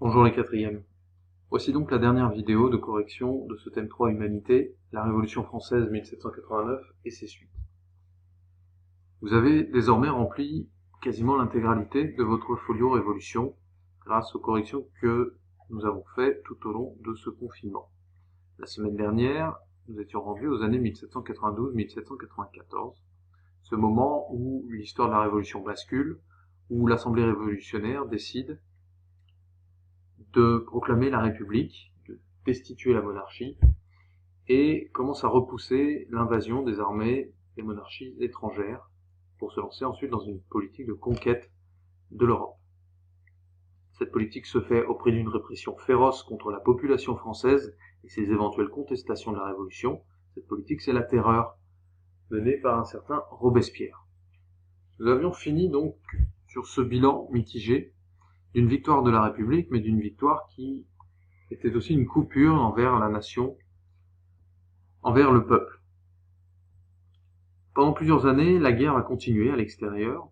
Bonjour les quatrièmes. Voici donc la dernière vidéo de correction de ce thème 3 Humanité, la Révolution française 1789 et ses suites. Vous avez désormais rempli quasiment l'intégralité de votre folio Révolution grâce aux corrections que nous avons faites tout au long de ce confinement. La semaine dernière, nous étions rendus aux années 1792-1794, ce moment où l'histoire de la Révolution bascule, où l'Assemblée révolutionnaire décide de proclamer la République, de destituer la monarchie, et commence à repousser l'invasion des armées des monarchies étrangères pour se lancer ensuite dans une politique de conquête de l'Europe. Cette politique se fait au prix d'une répression féroce contre la population française et ses éventuelles contestations de la Révolution. Cette politique, c'est la terreur, menée par un certain Robespierre. Nous avions fini donc sur ce bilan mitigé d'une victoire de la République, mais d'une victoire qui était aussi une coupure envers la nation, envers le peuple. Pendant plusieurs années, la guerre va continuer à l'extérieur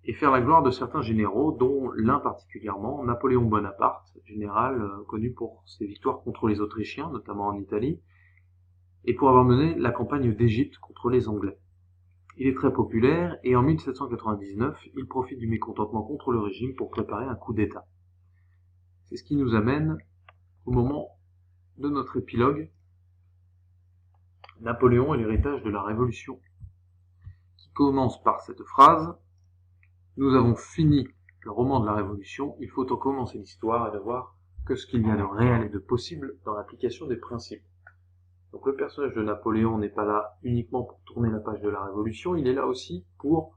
et faire la gloire de certains généraux, dont l'un particulièrement, Napoléon Bonaparte, général connu pour ses victoires contre les Autrichiens, notamment en Italie, et pour avoir mené la campagne d'Égypte contre les Anglais. Il est très populaire et en 1799, il profite du mécontentement contre le régime pour préparer un coup d'État. C'est ce qui nous amène au moment de notre épilogue, Napoléon et l'héritage de la Révolution, qui commence par cette phrase: « Nous avons fini le roman de la Révolution, il faut en commencer l'histoire et de voir que ce qu'il y a de réel et de possible dans l'application des principes. » Donc le personnage de Napoléon n'est pas là uniquement pour tourner la page de la Révolution, il est là aussi pour,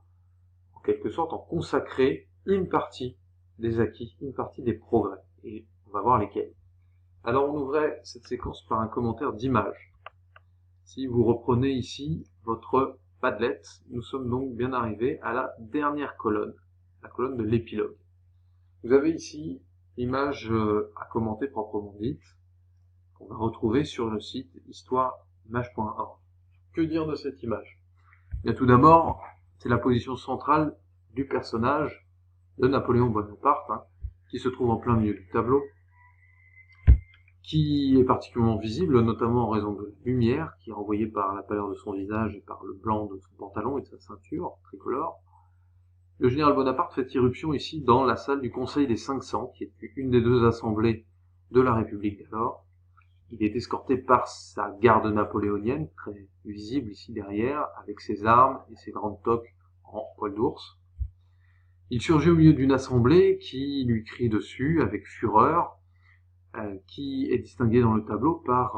en quelque sorte, en consacrer une partie des acquis, une partie des progrès. Et on va voir lesquels. Alors on ouvrait cette séquence par un commentaire d'image. Si vous reprenez ici votre Padlet, nous sommes donc bien arrivés à la dernière colonne, la colonne de l'épilogue. Vous avez ici l'image à commenter proprement dite, qu'on va retrouver sur le site histoireimage.org. Que dire de cette image? Bien, tout d'abord, c'est la position centrale du personnage de Napoléon Bonaparte, qui se trouve en plein milieu du tableau, qui est particulièrement visible, notamment en raison de la lumière, qui est renvoyée par la pâleur de son visage et par le blanc de son pantalon et de sa ceinture tricolore. Le général Bonaparte fait irruption ici dans la salle du Conseil des 500, qui est une des deux assemblées de la République d'alors. Il est escorté par sa garde napoléonienne, très visible ici derrière, avec ses armes et ses grandes toques en poil d'ours. Il surgit au milieu d'une assemblée qui lui crie dessus avec fureur, qui est distinguée dans le tableau par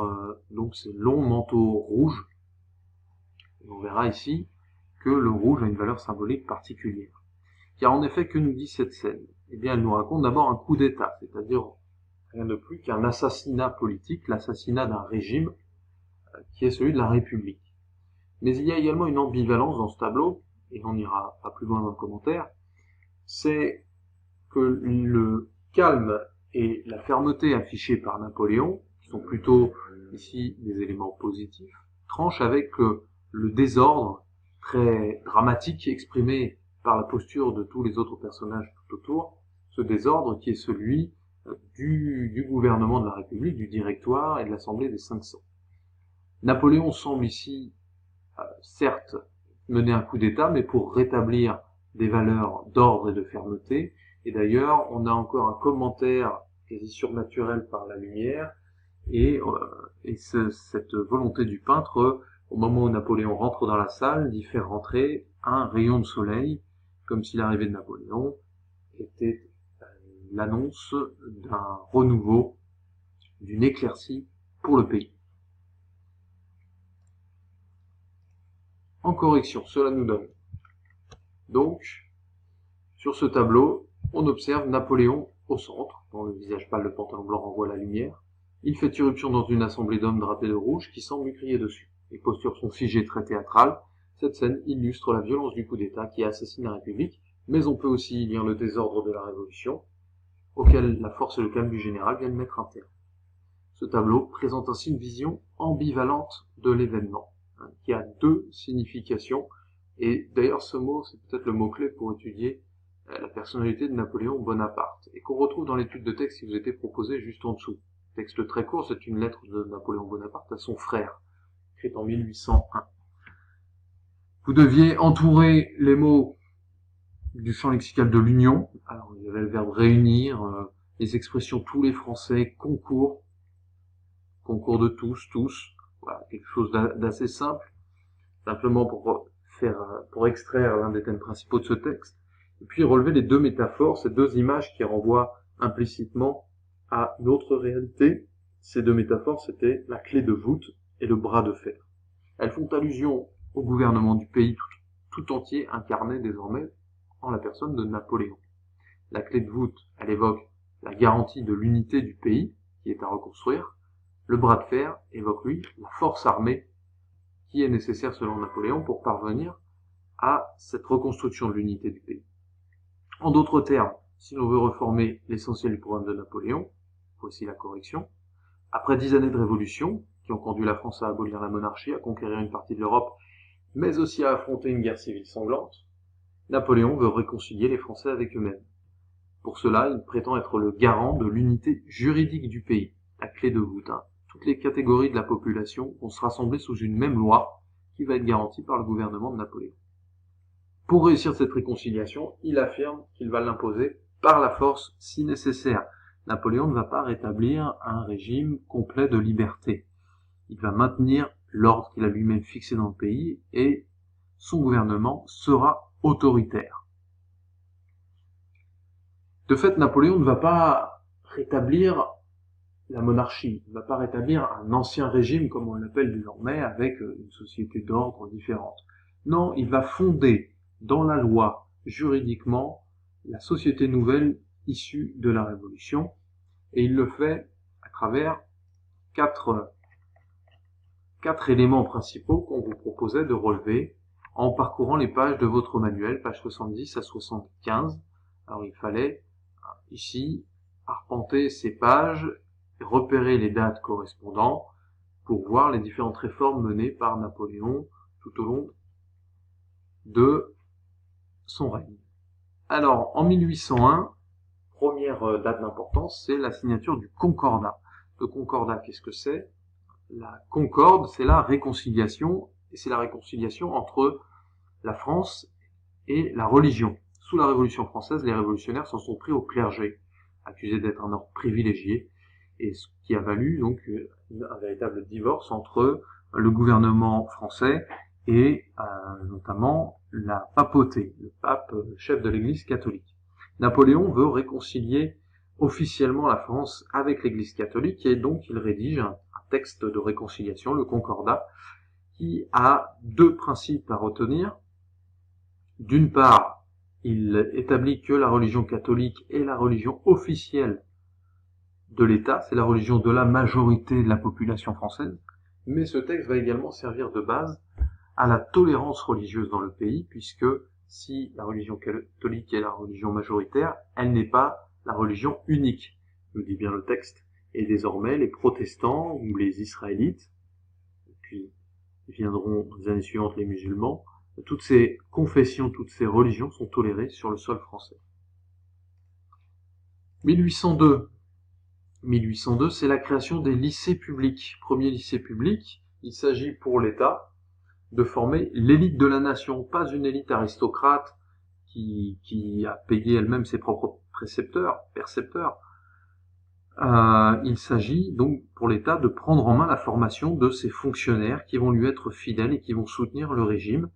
donc ces longs manteaux rouges. Et on verra ici que le rouge a une valeur symbolique particulière. Car en effet, que nous dit cette scène? Eh bien, elle nous raconte d'abord un coup d'État, c'est-à-dire rien de plus qu'un assassinat politique, l'assassinat d'un régime qui est celui de la République. Mais il y a également une ambivalence dans ce tableau, et on n'ira pas plus loin dans le commentaire, c'est que le calme et la fermeté affichés par Napoléon, qui sont plutôt ici des éléments positifs, tranchent avec le désordre très dramatique exprimé par la posture de tous les autres personnages tout autour, ce désordre qui est celui du gouvernement de la République, du Directoire et de l'Assemblée des 500. Napoléon semble ici, certes, mener un coup d'État, mais pour rétablir des valeurs d'ordre et de fermeté. Et d'ailleurs, on a encore un commentaire quasi surnaturel par la lumière, et cette volonté du peintre, au moment où Napoléon rentre dans la salle, d'y faire rentrer un rayon de soleil, comme si l'arrivée de Napoléon était l'annonce d'un renouveau, d'une éclaircie pour le pays. En correction, cela nous donne donc, sur ce tableau, on observe Napoléon au centre, dont le visage pâle, le pantalon blanc renvoie la lumière. Il fait irruption dans une assemblée d'hommes drapés de rouge qui semblent lui crier dessus. Les postures sont figées, très théâtrales. Cette scène illustre la violence du coup d'État qui assassine la République, mais on peut aussi y lire le désordre de la Révolution, auquel la force et le calme du général viennent mettre un terme. Ce tableau présente ainsi une vision ambivalente de l'événement, qui a deux significations, et d'ailleurs ce mot, c'est peut-être le mot-clé pour étudier la personnalité de Napoléon Bonaparte, et qu'on retrouve dans l'étude de texte qui vous était proposée juste en dessous. Texte très court, c'est une lettre de Napoléon Bonaparte à son frère, écrite en 1801. Vous deviez entourer les mots du champ lexical de l'union. Alors, il y avait le verbe réunir, les expressions tous les Français, concours de tous, voilà, quelque chose d'assez simple, simplement pour extraire l'un des thèmes principaux de ce texte, et puis relever les deux métaphores, ces deux images qui renvoient implicitement à une autre réalité. Ces deux métaphores, c'était la clé de voûte et le bras de fer. Elles font allusion au gouvernement du pays tout entier, incarné désormais en la personne de Napoléon. La clé de voûte, elle évoque la garantie de l'unité du pays, qui est à reconstruire. Le bras de fer évoque, lui, la force armée qui est nécessaire selon Napoléon pour parvenir à cette reconstruction de l'unité du pays. En d'autres termes, si l'on veut reformer l'essentiel du programme de Napoléon, voici la correction. Après 10 années de révolution, qui ont conduit la France à abolir la monarchie, à conquérir une partie de l'Europe, mais aussi à affronter une guerre civile sanglante, Napoléon veut réconcilier les Français avec eux-mêmes. Pour cela, il prétend être le garant de l'unité juridique du pays, la clé de voûte. Toutes les catégories de la population vont se rassembler sous une même loi qui va être garantie par le gouvernement de Napoléon. Pour réussir cette réconciliation, il affirme qu'il va l'imposer par la force si nécessaire. Napoléon ne va pas rétablir un régime complet de liberté. Il va maintenir l'ordre qu'il a lui-même fixé dans le pays et son gouvernement sera autoritaire. De fait, Napoléon ne va pas rétablir la monarchie, il ne va pas rétablir un ancien régime comme on l'appelle désormais avec une société d'ordre différente. Non, il va fonder dans la loi juridiquement la société nouvelle issue de la Révolution et il le fait à travers quatre éléments principaux qu'on vous proposait de relever en parcourant les pages de votre manuel, pages 70 à 75. Alors il fallait ici arpenter ces pages, repérer les dates correspondantes pour voir les différentes réformes menées par Napoléon tout au long de son règne. Alors, en 1801, première date d'importance, c'est la signature du Concordat. Le Concordat, qu'est-ce que c'est? La concorde, c'est la réconciliation, et c'est la réconciliation entre la France et la religion. Sous la Révolution française, les révolutionnaires s'en sont pris au clergé, accusés d'être un ordre privilégié, et ce qui a valu donc un véritable divorce entre le gouvernement français et notamment la papauté, le pape chef de l'Église catholique. Napoléon veut réconcilier officiellement la France avec l'Église catholique et donc il rédige un texte de réconciliation, le Concordat, qui a deux principes à retenir. D'une part, il établit que la religion catholique est la religion officielle de l'État, c'est la religion de la majorité de la population française, mais ce texte va également servir de base à la tolérance religieuse dans le pays, puisque si la religion catholique est la religion majoritaire, elle n'est pas la religion unique, nous dit bien le texte. Et désormais, les protestants ou les israélites, puis viendront dans les années suivantes les musulmans, toutes ces confessions, toutes ces religions sont tolérées sur le sol français. 1802, c'est la création des lycées publics. Premier lycée public, il s'agit pour l'État de former l'élite de la nation, pas une élite aristocrate qui a payé elle-même ses propres percepteurs. Il s'agit donc pour l'État de prendre en main la formation de ces fonctionnaires qui vont lui être fidèles et qui vont soutenir le régime.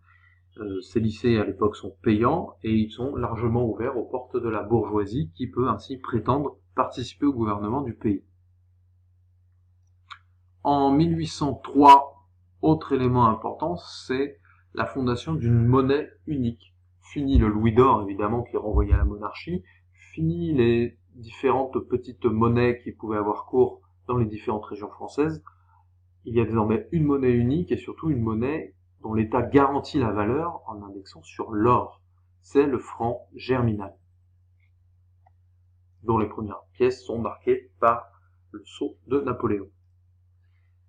Ces lycées à l'époque sont payants et ils sont largement ouverts aux portes de la bourgeoisie qui peut ainsi prétendre participer au gouvernement du pays. En 1803, autre élément important, c'est la fondation d'une monnaie unique. Fini le louis d'or, évidemment, qui renvoyait à la monarchie. Fini les différentes petites monnaies qui pouvaient avoir cours dans les différentes régions françaises. Il y a désormais une monnaie unique et surtout une monnaie dont l'État garantit la valeur en indexant sur l'or. C'est le franc germinal, dont les premières pièces sont marquées par le sceau de Napoléon.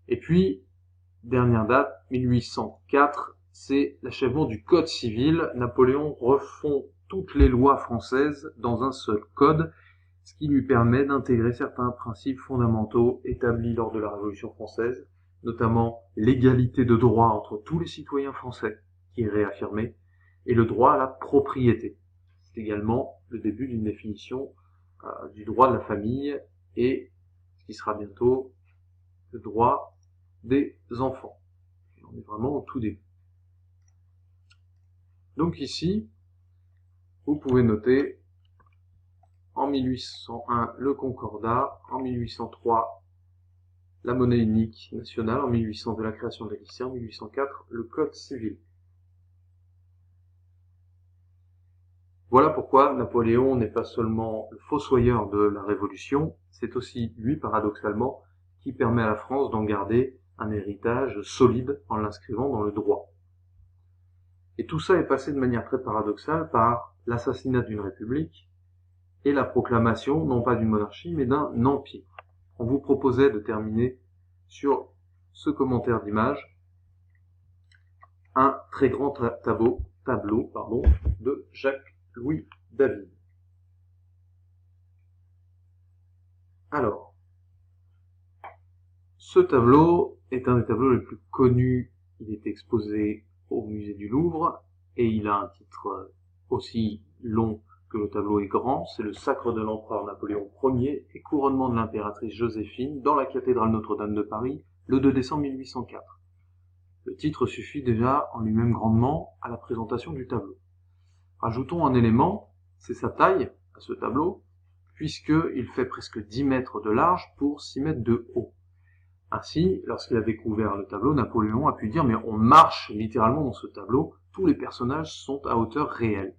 Et puis, dernière date, 1804, c'est l'achèvement du Code civil. Napoléon refond toutes les lois françaises dans un seul code, ce qui lui permet d'intégrer certains principes fondamentaux établis lors de la Révolution française, notamment l'égalité de droit entre tous les citoyens français, qui est réaffirmée, et le droit à la propriété. C'est également le début d'une définition du droit de la famille et ce qui sera bientôt le droit des enfants. Et on est vraiment au tout début. Donc ici, vous pouvez noter en 1801 le Concordat, en 1803 la monnaie unique nationale, en 1802 la création des lycées, en 1804 le Code civil. Voilà pourquoi Napoléon n'est pas seulement le fossoyeur de la Révolution, c'est aussi lui, paradoxalement, qui permet à la France d'en garder un héritage solide en l'inscrivant dans le droit. Et tout ça est passé de manière très paradoxale par l'assassinat d'une république et la proclamation, non pas d'une monarchie, mais d'un empire. On vous proposait de terminer sur ce commentaire d'image, un très grand tableau de Jacques-Louis David. Alors, ce tableau est un des tableaux les plus connus. Il est exposé au musée du Louvre et il a un titre aussi long que le tableau est grand. C'est le sacre de l'empereur Napoléon Ier et couronnement de l'impératrice Joséphine dans la cathédrale Notre-Dame de Paris le 2 décembre 1804. Le titre suffit déjà en lui-même grandement à la présentation du tableau. Rajoutons un élément, c'est sa taille à ce tableau, puisqu'il fait presque 10 mètres de large pour 6 mètres de haut. Ainsi, lorsqu'il a découvert le tableau, Napoléon a pu dire « mais on marche littéralement dans ce tableau, tous les personnages sont à hauteur réelle ».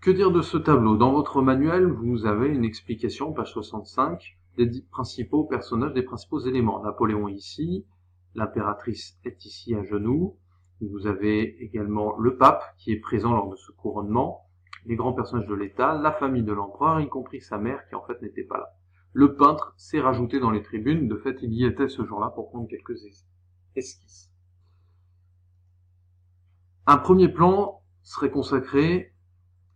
Que dire de ce tableau? Dans votre manuel, vous avez une explication, page 65, des principaux personnages, des principaux éléments. Napoléon est ici, l'impératrice est ici à genoux, vous avez également le pape qui est présent lors de ce couronnement, les grands personnages de l'État, la famille de l'empereur, y compris sa mère qui en fait n'était pas là. Le peintre s'est rajouté dans les tribunes, de fait il y était ce jour-là pour prendre quelques esquisses. Un premier plan serait consacré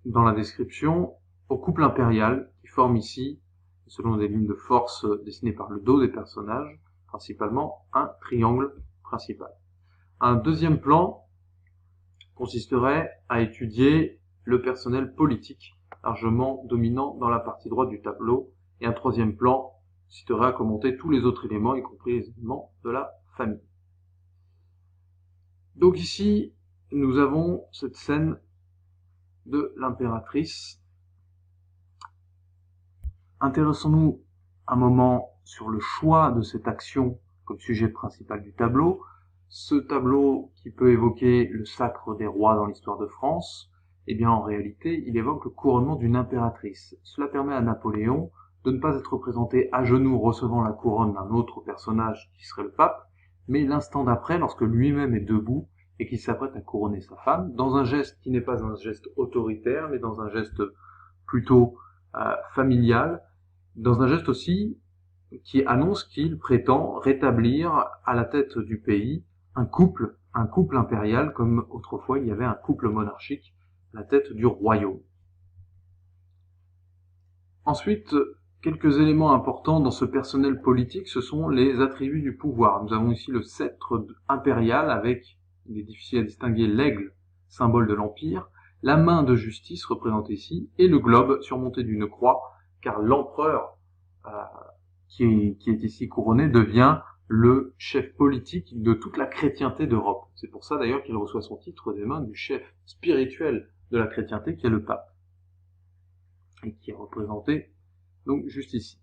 dans la description au couple impérial qui forme ici, selon des lignes de force dessinées par le dos des personnages, principalement un triangle principal. Un deuxième plan consisterait à étudier le personnel politique largement dominant dans la partie droite du tableau, et un troisième plan consisterait à commenter tous les autres éléments, y compris les éléments de la famille. Donc ici, nous avons cette scène de l'impératrice. Intéressons-nous un moment sur le choix de cette action comme sujet principal du tableau. Ce tableau qui peut évoquer le sacre des rois dans l'histoire de France, eh bien en réalité, il évoque le couronnement d'une impératrice. Cela permet à Napoléon de ne pas être représenté à genoux recevant la couronne d'un autre personnage qui serait le pape, mais l'instant d'après, lorsque lui-même est debout et qu'il s'apprête à couronner sa femme, dans un geste qui n'est pas un geste autoritaire, mais dans un geste plutôt familial, dans un geste aussi qui annonce qu'il prétend rétablir à la tête du pays un couple impérial, comme autrefois il y avait un couple monarchique à la tête du royaume. Ensuite, quelques éléments importants dans ce personnel politique, ce sont les attributs du pouvoir. Nous avons ici le sceptre impérial avec, il est difficile à distinguer, l'aigle, symbole de l'empire, la main de justice représentée ici, et le globe surmonté d'une croix, car l'empereur qui est ici couronné devient le chef politique de toute la chrétienté d'Europe. C'est pour ça d'ailleurs qu'il reçoit son titre des mains du chef spirituel de la chrétienté qui est le pape, et qui est représenté donc juste ici.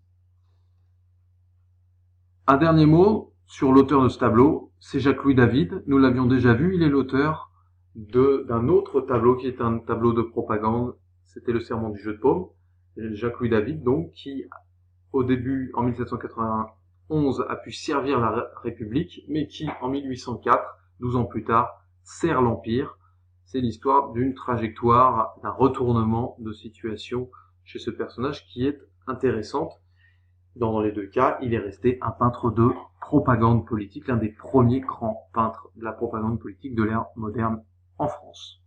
Un dernier mot sur l'auteur de ce tableau, c'est Jacques-Louis David. Nous l'avions déjà vu, il est l'auteur d'un autre tableau qui est un tableau de propagande, c'était le serment du jeu de paume. Jacques-Louis David, donc, qui au début, en 1791, a pu servir la République, mais qui, en 1804, 12 ans plus tard, sert l'Empire. C'est l'histoire d'une trajectoire, d'un retournement de situation chez ce personnage qui est intéressante. Dans les deux cas, il est resté un peintre de propagande politique, l'un des premiers grands peintres de la propagande politique de l'ère moderne en France.